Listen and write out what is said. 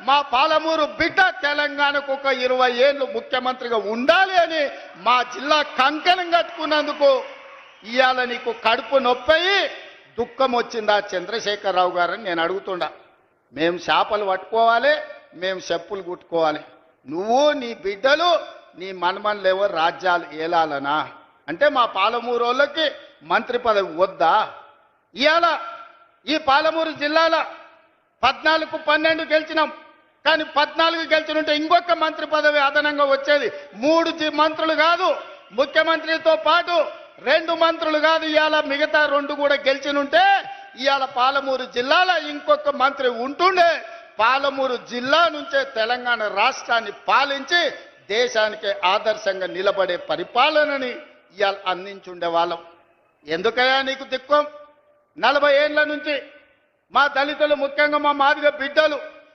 మా పాలమూరు బిడ్డ తెలంగాణకు ఒక 20 ఏళ్ళు ముఖ్యమంత్రిగా ఉండాలి అని మా జిల్లా కంకణం కట్టుకున్నందుకు ఇవాళ నీకు కడుపు నొప్పయి దుఃఖం వచ్చిందా చంద్రశేఖరరావు గారని నేను అడుగుతుండా. మేము చేపలు పట్టుకోవాలి, మేము చెప్పులు కుట్టుకోవాలి, నువ్వు నీ బిడ్డలు నీ మనమన్లేవో రాజ్యాలు ఏలాలనా అంటే మా పాలమూరు వాళ్ళకి మంత్రి పదవి వద్దా? ఇవాళ ఈ పాలమూరు జిల్లాలో 14-12 గెలిచినాం, కానీ 14 గెలిచినుంటే ఇంకొక మంత్రి పదవి అదనంగా వచ్చేది. 3 మంత్రులు కాదు, ముఖ్యమంత్రితో పాటు 2 మంత్రులు కాదు, ఇవాళ మిగతా 2 కూడా గెలిచినుంటే ఇవాళ పాలమూరు జిల్లాలో ఇంకొక మంత్రి ఉంటుండే. పాలమూరు జిల్లా నుంచే తెలంగాణ రాష్ట్రాన్ని పాలించి దేశానికి ఆదర్శంగా నిలబడే పరిపాలనని ఇవాళ అందించుండే వాళ్ళం. ఎందుకయ్యా నీకు దిక్కుం? 40 ఏళ్ల నుంచి మా దళితులు, ముఖ్యంగా మా మాదిగ బిడ్డలు